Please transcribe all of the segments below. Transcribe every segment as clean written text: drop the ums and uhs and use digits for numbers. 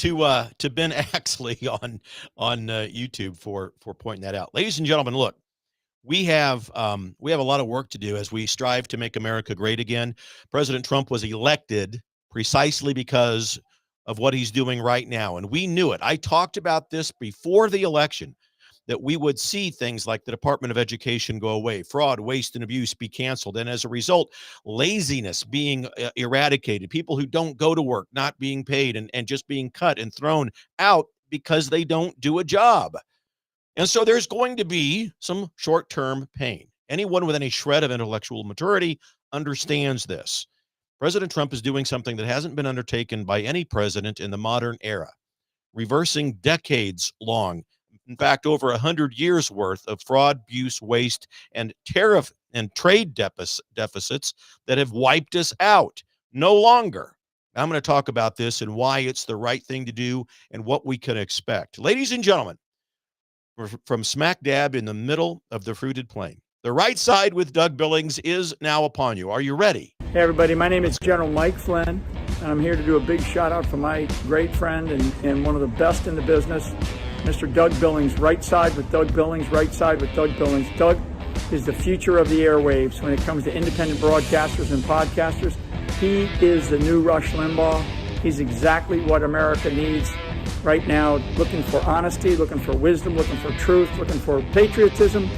to Ben Axley on YouTube for pointing that out. Ladies and gentlemen, look, we have a lot of work to do as we strive to make America great again. President Trump was elected precisely because of what he's doing right now, and we knew it. I talked about this before the election, that we would see things like the Department of Education go away, fraud, waste, and abuse be canceled, and as a result, laziness being eradicated, people who don't go to work not being paid and just being cut and thrown out because they don't do a job. And so there's going to be some short-term pain. Anyone with any shred of intellectual maturity understands this. President Trump is doing something that hasn't been undertaken by any president in the modern era, reversing decades-long, in fact, over 100 years worth of fraud, abuse, waste, and tariff and trade deficits that have wiped us out. No longer. I'm going to talk about this and why it's the right thing to do and what we can expect. Ladies and gentlemen, we're from smack dab in the middle of the fruited plain. The right side with Doug Billings is now upon you. Are you ready? Hey everybody, my name is General Mike Flynn, and I'm here to do a big shout out for my great friend and one of the best in the business, Mr. Doug Billings. Right side with Doug Billings, right side with Doug Billings. Doug is the future of the airwaves when it comes to independent broadcasters and podcasters. He is the new Rush Limbaugh. He's exactly what America needs right now, looking for honesty, looking for wisdom, looking for truth, looking for patriotism.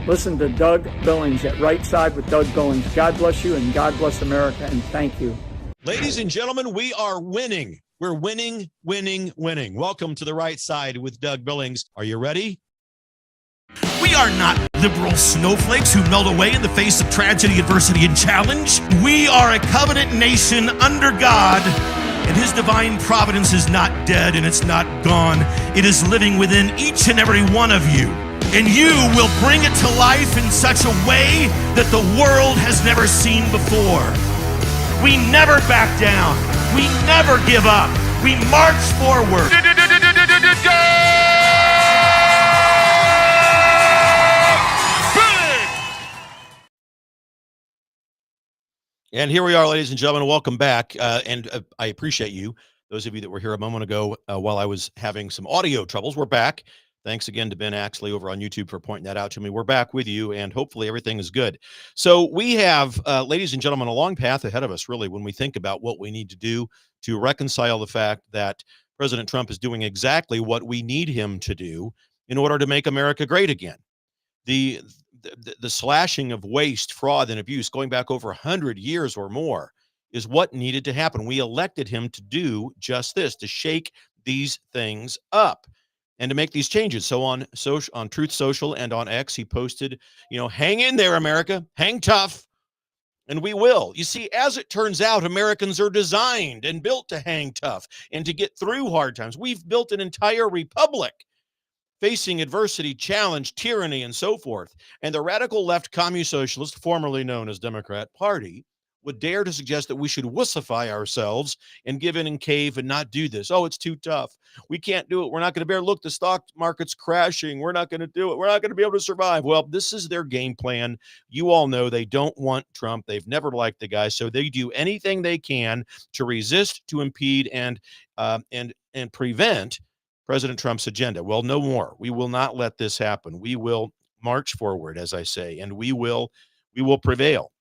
Listen to Doug Billings at Right Side with Doug Billings. God bless you and God bless America, and thank you. Ladies and gentlemen, we are winning. We're winning, winning, winning. Welcome to the Right Side with Doug Billings. Are you ready? We are not liberal snowflakes who melt away in the face of tragedy, adversity, and challenge. We are a covenant nation under God, and His divine providence is not dead and it's not gone. It is living within each and every one of you. And you will bring it to life in such a way that the world has never seen before. We never back down. We never give up. We march forward. And here we are, ladies and gentlemen. Welcome back. I appreciate you. Those of you that were here a moment ago while I was having some audio troubles, we're back. Thanks again to Ben Axley over on YouTube for pointing that out to me. We're back with you, and hopefully everything is good. So we have, ladies and gentlemen, a long path ahead of us, really, when we think about what we need to do to reconcile the fact that President Trump is doing exactly what we need him to do in order to make America great again. The slashing of waste, fraud, and abuse going back over 100 years or more is what needed to happen. We elected him to do just this, to shake these things up and to make these changes. So on Truth Social and on X, he posted, hang in there, America, hang tough, and we will. You see, as it turns out, Americans are designed and built to hang tough and to get through hard times. We've built an entire republic facing adversity, challenge, tyranny, and so forth. And the radical left communist socialist, formerly known as Democrat Party, would dare to suggest that we should wussify ourselves and give in and cave and not do this. Oh, it's too tough. We can't do it. We're not going to bear. Look, the stock market's crashing. We're not going to do it. We're not going to be able to survive. Well, this is their game plan. You all know they don't want Trump. They've never liked the guy. So they do anything they can to resist, to impede, and prevent President Trump's agenda. Well, no more. We will not let this happen. We will march forward, as I say, and we will prevail.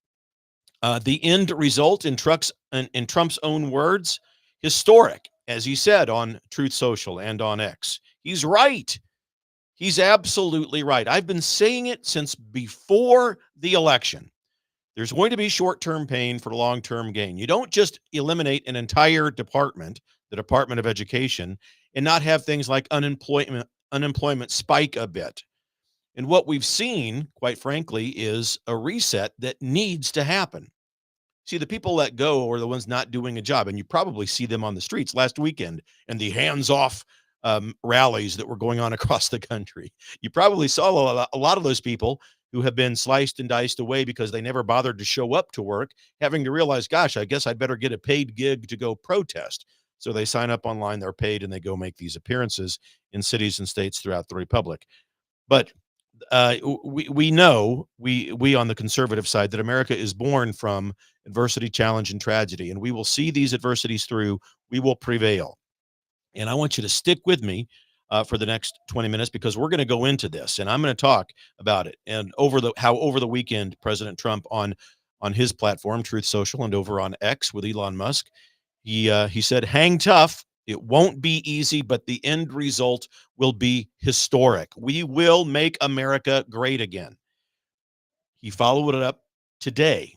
The end result, in Trump's own words, historic, as he said on Truth Social and on X. He's right. He's absolutely right. I've been saying it since before the election. There's going to be short-term pain for long-term gain. You don't just eliminate an entire department, the Department of Education, and not have things like unemployment spike a bit. And what we've seen, quite frankly, is a reset that needs to happen. See, the people let go are the ones not doing a job, and you probably see them on the streets last weekend and the hands-off rallies that were going on across the country. You probably saw a lot of those people who have been sliced and diced away because they never bothered to show up to work, having to realize, gosh, I guess I'd better get a paid gig to go protest. So they sign up online, they're paid, and they go make these appearances in cities and states throughout the republic. But we know, we on the conservative side, that America is born from adversity, challenge, and tragedy, and we will see these adversities through. We will prevail. And I want you to stick with me for the next 20 minutes because we're going to go into this and I'm going to talk about it. And how over the weekend, President Trump on his platform, Truth Social, and over on X with Elon Musk, he said, hang tough. It won't be easy, but the end result will be historic. We will make America great again. He followed it up today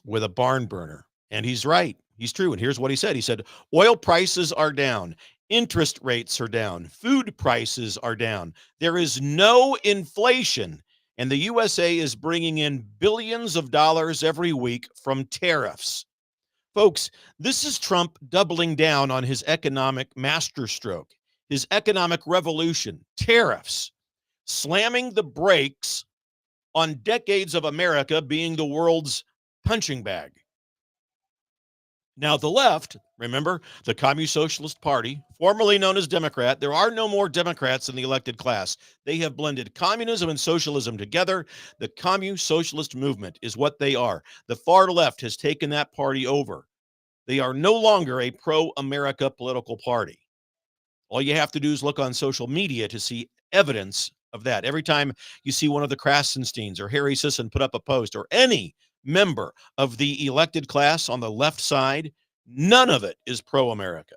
with a barn burner. And he's right. He's true. And here's what he said. He said, oil prices are down. Interest rates are down. Food prices are down. There is no inflation. And the USA is bringing in billions of dollars every week from tariffs. Folks, this is Trump doubling down on his economic masterstroke, his economic revolution, tariffs, slamming the brakes on decades of America being the world's punching bag. Now, the left, remember, the Communist Socialist Party, formerly known as Democrat, there are no more Democrats in the elected class. They have blended communism and socialism together. The Communist Socialist movement is what they are. The far left has taken that party over. They are no longer a pro-America political party. All you have to do is look on social media to see evidence of that. Every time you see one of the Krasensteins or Harry Sisson put up a post or any member of the elected class on the left side, none of it is pro-America.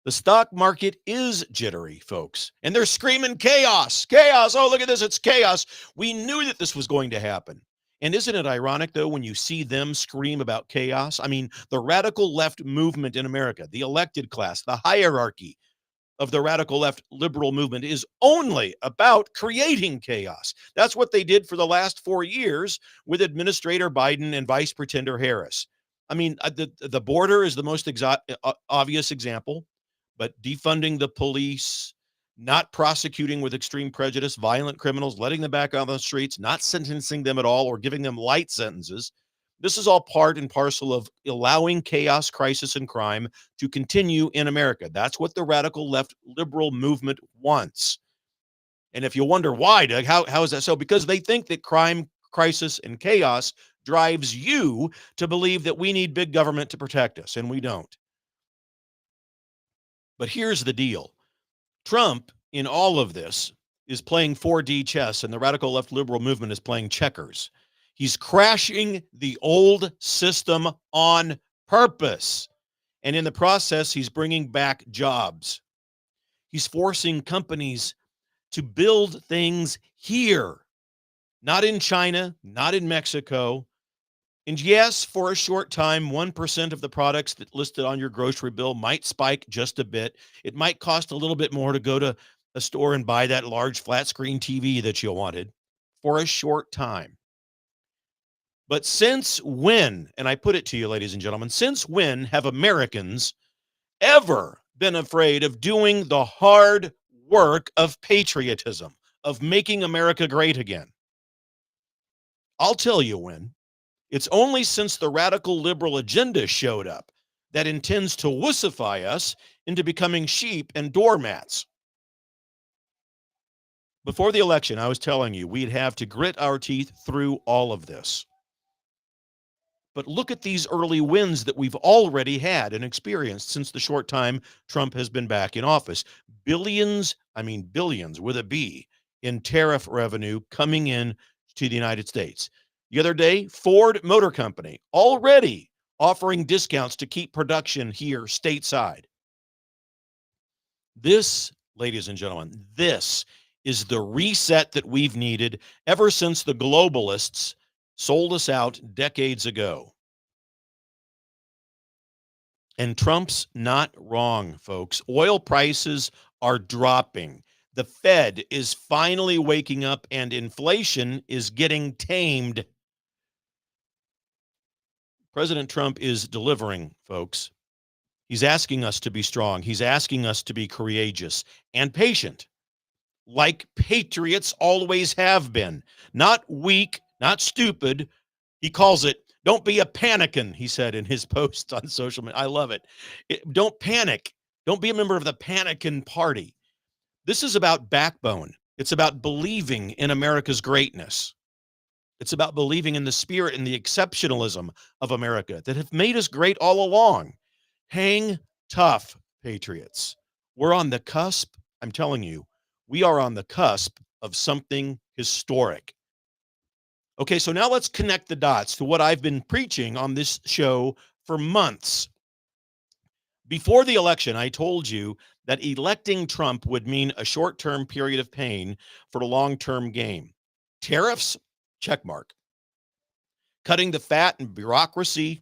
The stock market is jittery, folks, and they're screaming chaos, chaos. Oh, look at this. It's chaos. We knew that this was going to happen. And isn't it ironic, though, when you see them scream about chaos? I mean, the radical left movement in America, the elected class, the hierarchy of the radical left liberal movement is only about creating chaos. That's what they did for the last 4 years with Administrator Biden and Vice Pretender Harris. I mean, the border is the most obvious example, but defunding the police, not prosecuting with extreme prejudice violent criminals, letting them back on the streets, not sentencing them at all or giving them light sentences. This is all part and parcel of allowing chaos, crisis, and crime to continue in America. That's what the radical left liberal movement wants. And if you wonder why, Doug, how is that so? Because they think that crime, crisis, and chaos drives you to believe that we need big government to protect us, and we don't. But here's the deal. Trump, in all of this, is playing 4D chess, and the radical left liberal movement is playing checkers. He's crashing the old system on purpose. And in the process, he's bringing back jobs. He's forcing companies to build things here, not in China, not in Mexico. And yes, for a short time, 1% of the products that listed on your grocery bill might spike just a bit. It might cost a little bit more to go to a store and buy that large flat screen TV that you wanted for a short time. But since when, and I put it to you, ladies and gentlemen, since when have Americans ever been afraid of doing the hard work of patriotism, of making America great again? I'll tell you when. It's only since the radical liberal agenda showed up that intends to wussify us into becoming sheep and doormats. Before the election, I was telling you we'd have to grit our teeth through all of this. But look at these early wins that we've already had and experienced since the short time Trump has been back in office. Billions with a B, in tariff revenue coming in to the United States. The other day, Ford Motor Company already offering discounts to keep production here stateside. This, ladies and gentlemen, this is the reset that we've needed ever since the globalists sold us out decades ago. And Trump's not wrong, folks. Oil prices are dropping. The Fed is finally waking up and inflation is getting tamed. President Trump is delivering, folks. He's asking us to be strong. He's asking us to be courageous and patient, like patriots always have been. Not weak, not stupid. He calls it, don't be a panican, he said in his post on social media. I love it. Don't panic. Don't be a member of the panican party. This is about backbone. It's about believing in America's greatness. It's about believing in the spirit and the exceptionalism of America that have made us great all along. Hang tough, patriots. We're on the cusp. I'm telling you, we are on the cusp of something historic. Okay, so now let's connect the dots to what I've been preaching on this show for months. Before the election, I told you that electing Trump would mean a short-term period of pain for a long-term gain. Tariffs, check mark. Cutting the fat and bureaucracy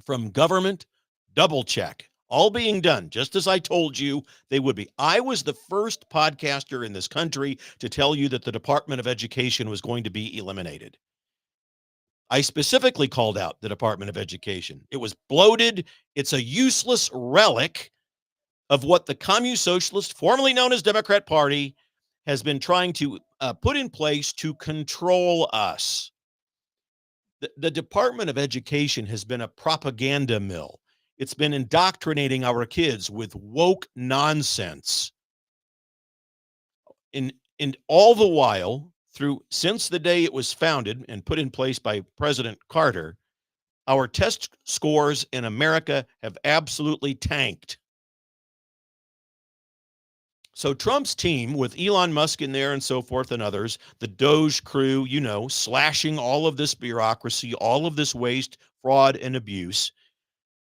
from government, double check. All being done just as I told you they would be. I was the first podcaster in this country to tell you that the Department of Education was going to be eliminated. I specifically called out the Department of Education. It was bloated. It's a useless relic of what the Communist Socialist, formerly known as Democrat Party, has been trying to put in place to control us. The Department of Education has been a propaganda mill. It's been indoctrinating our kids with woke nonsense. And all the while, since the day it was founded and put in place by President Carter, our test scores in America have absolutely tanked. So Trump's team, with Elon Musk in there and so forth and others, the Doge crew, slashing all of this bureaucracy, all of this waste, fraud, and abuse,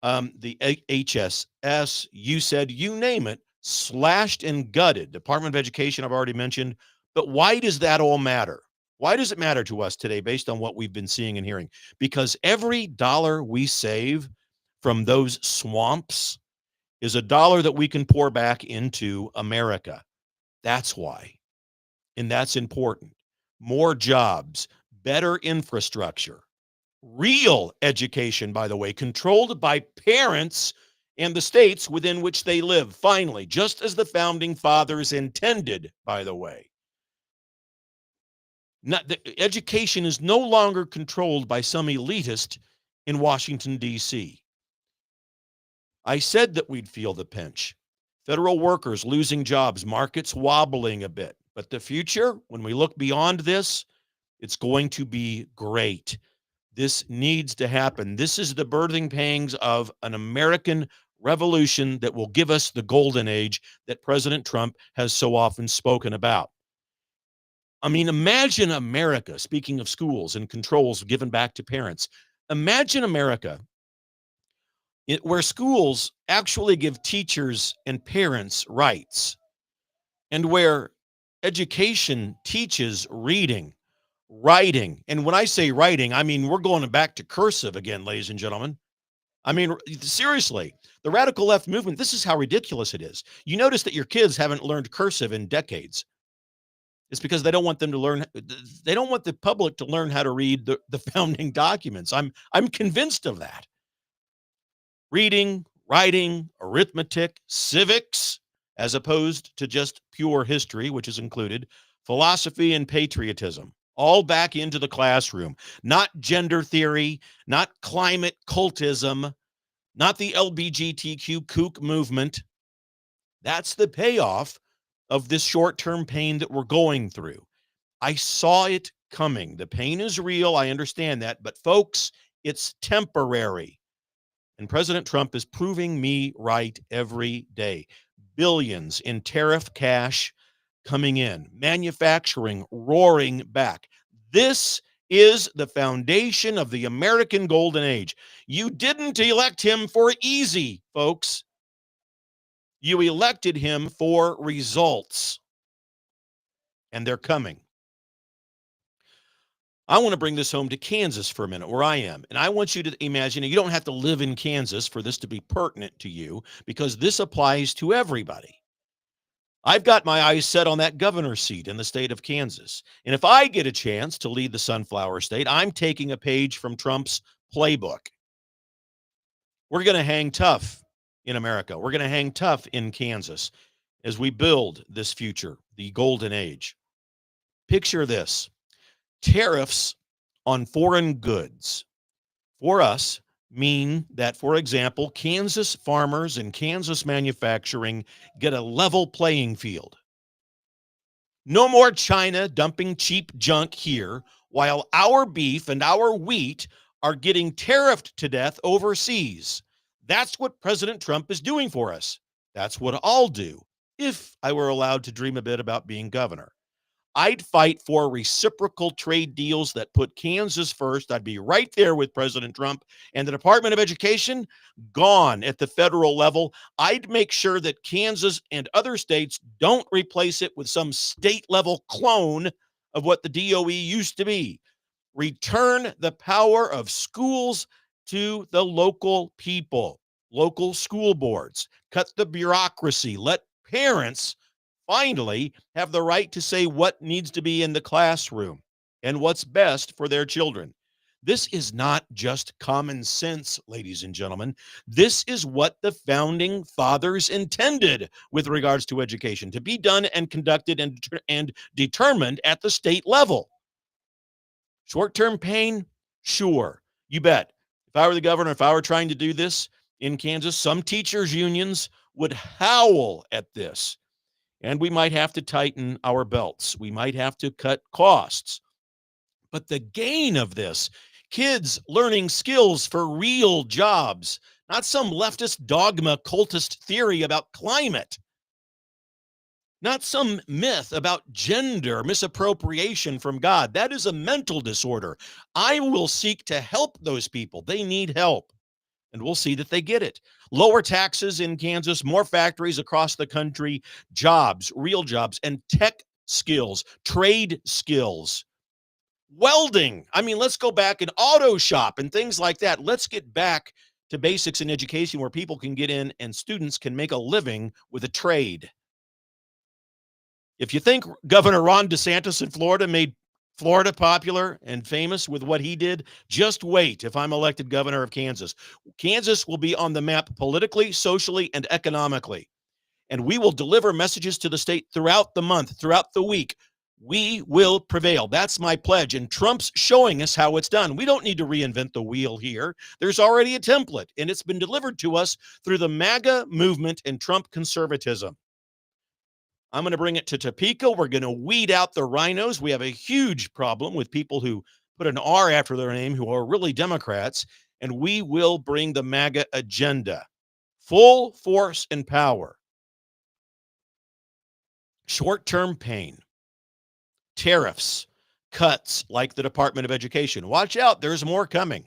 the HSS, you name it, slashed and gutted. Department of Education, I've already mentioned. But why does that all matter? Why does it matter to us today based on what we've been seeing and hearing? Because every dollar we save from those swamps is a dollar that we can pour back into America. That's why. And that's important. More jobs, better infrastructure, real education, by the way, controlled by parents and the states within which they live. Finally, just as the founding fathers intended, by the way. Education is no longer controlled by some elitist in Washington, D.C. I said that we'd feel the pinch. Federal workers losing jobs, markets wobbling a bit. But the future, when we look beyond this, it's going to be great. This needs to happen. This is the birthing pangs of an American revolution that will give us the golden age that President Trump has so often spoken about. I mean, imagine America, speaking of schools and controls given back to parents, imagine America where schools actually give teachers and parents rights, and where education teaches reading, writing. And when I say writing, I mean, we're going back to cursive again, ladies and gentlemen. I mean, seriously, the radical left movement, this is how ridiculous it is. You notice that your kids haven't learned cursive in decades. It's because they don't want them to learn. They don't want the public to learn how to read the founding documents. I'm convinced of that. Reading, writing, arithmetic, civics, as opposed to just pure history, which is included, philosophy and patriotism, all back into the classroom. Not gender theory, not climate cultism, not the LGBTQ kook movement. That's the payoff of this short-term pain that we're going through. I saw it coming. The pain is real. I understand that. But folks, it's temporary. And President Trump is proving me right every day. Billions in tariff cash coming in. Manufacturing roaring back. This is the foundation of the American golden age. You didn't elect him for easy, folks. You elected him for results. And they're coming. I want to bring this home to Kansas for a minute, where I am. And I want you to imagine, you don't have to live in Kansas for this to be pertinent to you, because this applies to everybody. I've got my eyes set on that governor's seat in the state of Kansas. And if I get a chance to lead the Sunflower State, I'm taking a page from Trump's playbook. We're going to hang tough in America. We're going to hang tough in Kansas as we build this future, the golden age. Picture this. Tariffs on foreign goods for us mean that, for example, Kansas farmers and Kansas manufacturing get a level playing field. No more China dumping cheap junk here, while our beef and our wheat are getting tariffed to death overseas. That's what President Trump is doing for us. That's what I'll do if I were allowed to dream a bit about being governor. I'd fight for reciprocal trade deals that put Kansas first. I'd be right there with President Trump. And the Department of Education, gone at the federal level. I'd make sure that Kansas and other states don't replace it with some state level clone of what the DOE used to be. Return the power of schools to the local people, local school boards. Cut the bureaucracy. Let parents finally have the right to say what needs to be in the classroom and what's best for their children. This is not just common sense, ladies and gentlemen. This is what the founding fathers intended with regards to education, to be done and conducted and determined at the state level. Short-term pain? Sure, you bet. If I were the governor, if I were trying to do this in Kansas, some teachers' unions would howl at this. And we might have to tighten our belts. We might have to cut costs. But the gain of this, kids learning skills for real jobs, not some leftist dogma cultist theory about climate, not some myth about gender misappropriation from God. That is a mental disorder. I will seek to help those people. They need help. And we'll see that they get it. Lower taxes in Kansas, more factories across the country, jobs, real jobs, and tech skills, trade skills, welding. I mean, let's go back and auto shop and things like that. Let's get back to basics in education where people can get in and students can make a living with a trade. If you think Governor Ron DeSantis in Florida made Florida popular and famous with what he did, just wait if I'm elected governor of Kansas. Kansas will be on the map politically, socially, and economically. And we will deliver messages to the state throughout the month, throughout the week. We will prevail. That's my pledge. And Trump's showing us how it's done. We don't need to reinvent the wheel here. There's already a template, and it's been delivered to us through the MAGA movement and Trump conservatism. I'm going to bring it to Topeka. We're going to weed out the rhinos. We have a huge problem with people who put an R after their name who are really Democrats, and we will bring the MAGA agenda. Full force and power. Short-term pain. Tariffs. Cuts like the Department of Education. Watch out, there's more coming.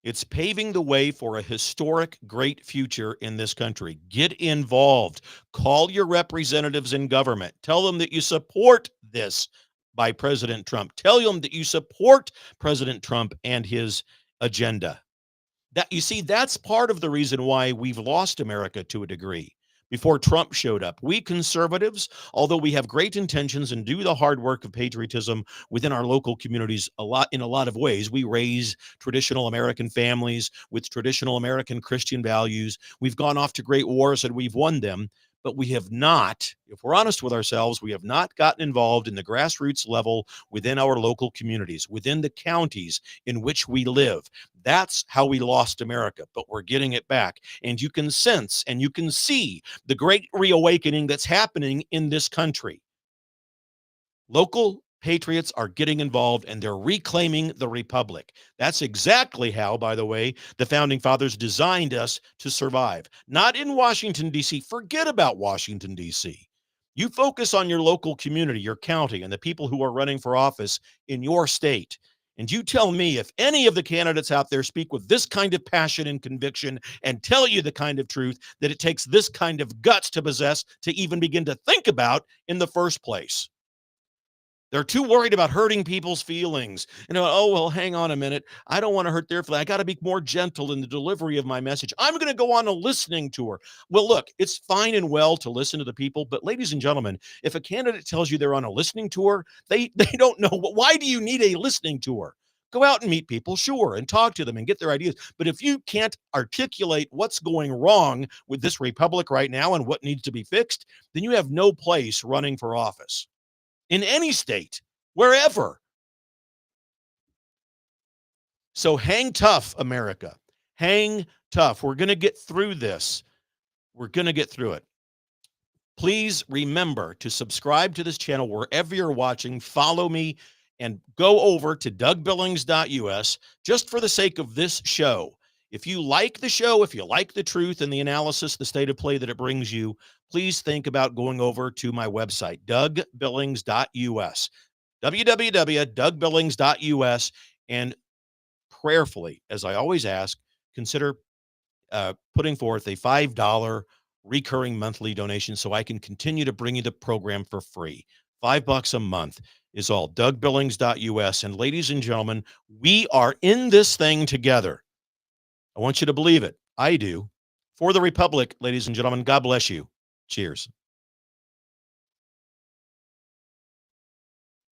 It's paving the way for a historic, great future in this country. Get involved. Call your representatives in government. Tell them that you support this by President Trump. Tell them that you support President Trump and his agenda. That, you see, that's part of the reason why we've lost America to a degree. Before Trump showed up, we conservatives, although we have great intentions and do the hard work of patriotism within our local communities in a lot of ways, we raise traditional American families with traditional American Christian values. We've gone off to great wars and we've won them, but we have not, if we're honest with ourselves, we have not gotten involved in the grassroots level within our local communities, within the counties in which we live. That's how we lost America, but we're getting it back. And you can sense and you can see the great reawakening that's happening in this country. Local patriots are getting involved and they're reclaiming the republic. That's exactly how, by the way, the founding fathers designed us to survive. Not in Washington, D.C. Forget about Washington, D.C. You focus on your local community, your county, and the people who are running for office in your state. And you tell me if any of the candidates out there speak with this kind of passion and conviction and tell you the kind of truth that it takes this kind of guts to possess to even begin to think about in the first place. They're too worried about hurting people's feelings. Oh, well, hang on a minute. I don't want to hurt their feelings. I got to be more gentle in the delivery of my message. I'm going to go on a listening tour. Well, look, it's fine and well to listen to the people. But ladies and gentlemen, if a candidate tells you they're on a listening tour, they don't know. Why do you need a listening tour? Go out and meet people, sure, and talk to them and get their ideas. But if you can't articulate what's going wrong with this republic right now and what needs to be fixed, then you have no place running for office. In any state, wherever. So hang tough, America. Hang tough. We're going to get through this. We're going to get through it. Please remember to subscribe to this channel wherever you're watching. Follow me and go over to DougBillings.us just for the sake of this show. If you like the show, if you like the truth and the analysis, the state of play that it brings you, please think about going over to my website, dougbillings.us, www.dougbillings.us, and prayerfully, as I always ask, consider putting forth a $5 recurring monthly donation so I can continue to bring you the program for free. $5 a month is all. dougbillings.us. And ladies and gentlemen, we are in this thing together. I want you to believe it. I do. For the Republic, ladies and gentlemen, God bless you. Cheers.